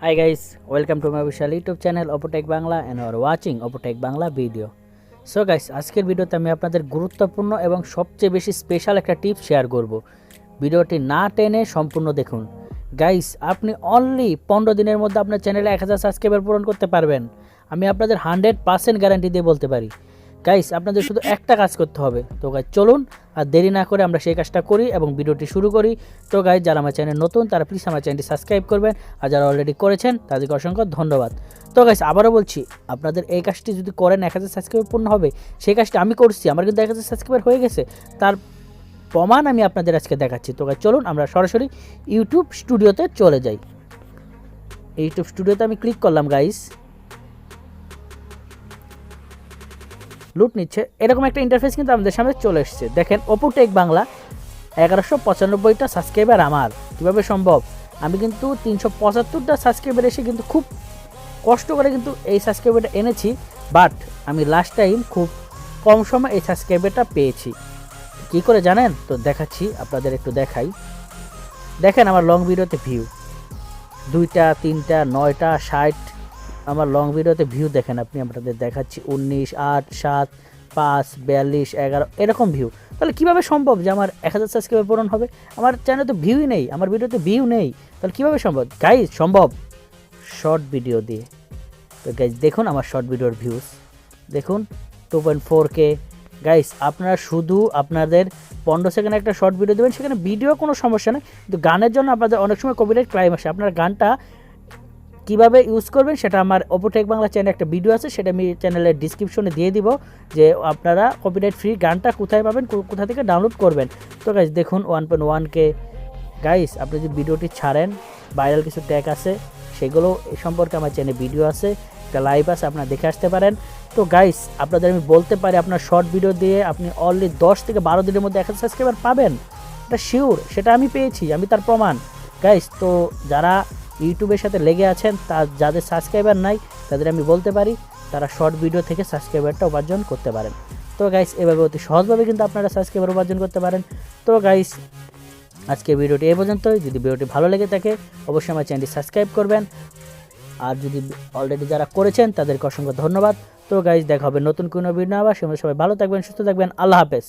Hi guys, welcome to my official YouTube channel Opotech Bangla and you are watching Opotech Bangla video. So guys, আজকের ভিডিওতে আমি আপনাদের গুরুত্বপূর্ণ এবং সবচেয়ে বেশি স্পেশাল একটা টিপ শেয়ার করব। ভিডিওটি না টেনে সম্পূর্ণ দেখুন। গাইস, আপনি অনলি 15 দিনের মধ্যে আপনার চ্যানেলে 1000 সাবস্ক্রাইবার পূরণ করতে পারবেন। আমি আপনাদের 100% গ্যারান্টি দিয়ে বলতে পারি। গাইস, আপনাদের শুধু একটা কাজ করতে হবে। তো গাইস চলুন আর দেরি না করে আমরা সেই কাজটা করি এবং ভিডিওটি শুরু করি। তো গাইস, যারা আমার চ্যানেল নতুন তারা প্লিজ আমার চ্যানেলটি সাবস্ক্রাইব করবেন, আর যারা অলরেডি করেছেন তাদেরকে অসংখ্য ধন্যবাদ। তো গাইস, আবারও বলছি, আপনাদের এই কাজটি যদি করেন 1000 সাবস্ক্রাইবার পূর্ণ হবে। সেই কাজটি আমি করছি, আমার কিন্তু 1000 সাবস্ক্রাইবার হয়ে গেছে, তার প্রমাণ আমি আপনাদের আজকে দেখাচ্ছি। তো গাইস চলুন আমরা সরাসরি ইউটিউব স্টুডিওতে চলে যাই। ইউটিউব স্টুডিওতে আমি ক্লিক করলাম। গাইস, লুট নিচ্ছে, এরকম একটা ইন্টারফেস কিন্তু আমাদের সামনে চলে এসেছে। দেখেন, অপোটেক বাংলা 1195টা সাবস্ক্রাইবার আমার। কীভাবে সম্ভব? আমি কিন্তু 375টা সাবস্ক্রাইবার এসে কিন্তু খুব কষ্ট করে কিন্তু এই সাবস্ক্রাইবারটা এনেছি, বাট আমি লাস্ট টাইম খুব কম সময় এই সাবস্ক্রাইবারটা পেয়েছি। কী করে জানেন? তো দেখাচ্ছি, আপনাদের একটু দেখাই। দেখেন আমার লং ভিডিওতে ভিউ 2টা 3টা 9টা 60। আমার লং ভিডিওতে ভিউ দেখেন, আপনি আপনাদের দেখাচ্ছি 19 8 7 5 42 11 এরকম ভিউ। তাহলে কীভাবে সম্ভব যে আমার 1000 সাবস্ক্রাইবার পূরণ হবে? আমার চ্যানেলে তো ভিউই নেই, আমার ভিডিওতে ভিউ নেই, তাহলে কীভাবে সম্ভব? গাইজ, সম্ভব শর্ট ভিডিও দিয়ে। তো গাইজ দেখুন আমার শর্ট ভিডিওর ভিউজ দেখুন 2.4K। গাইজ, আপনারা শুধু আপনাদের 15 সেকেন্ড একটা শর্ট ভিডিও দেবেন, সেখানে ভিডিও কোনো সমস্যা নেই, কিন্তু গানের জন্য আপনাদের অনেক সময় কপিরাইট ক্রাইম আসে। আপনার গানটা কীভাবে ইউজ করবেন সেটা আমার অপোটেক বাংলা চ্যানেলে একটা ভিডিও আছে, সেটা আমি চ্যানেলের ডিসক্রিপশনে দিয়ে দিব, যে আপনারা কপিরাইট ফ্রি গানটা কোথায় পাবেন, কোথা থেকে ডাউনলোড করবেন। তো গাইজ দেখুন 1.1K। গাইজ, আপনি যদি ভিডিওটি ছাড়েন, ভাইরাল কিছু ট্যাগ আছে, সেগুলো এই সম্পর্কে আমার চ্যানেলে ভিডিও আছে, একটা লাইভ আছে, আপনারা দেখে আসতে পারেন। তো গাইজ, আপনাদের আমি বলতে পারি, আপনার শর্ট ভিডিও দিয়ে আপনি অনলি 10 থেকে 12 দিনের মধ্যে 1000 সাবস্ক্রাইবার পাবেন, এটা শিওর, সেটা আমি পেয়েছি, আমি তার প্রমাণ। গাইজ, তো যারা ইউটিউবের সাথে লেগে আছেন, যাদের সাবস্ক্রাইবার নাই, তাদের আমি বলতে পারি তারা শর্ট ভিডিও থেকে সাবস্ক্রাইবারটা উপার্জন করতে পারেন। তো গাইস, এভাবে অতি সহজভাবে কিন্তু আপনারা সাবস্ক্রাইবার উপার্জন করতে পারেন। তো গাইস, আজকের ভিডিওটি এই পর্যন্তই। যদি ভিডিওটি ভালো লেগে থাকে অবশ্যই আমার চ্যানেলটি সাবস্ক্রাইব করবেন, আর যদি অলরেডি যারা করেছেন তাদেরকে অসংখ্য ধন্যবাদ। তো গাইস, দেখা হবে নতুন কোনো ভিডিও আবার। সবাই ভালো থাকবেন, সুস্থ থাকবেন, আল্লাহ হাফেজ।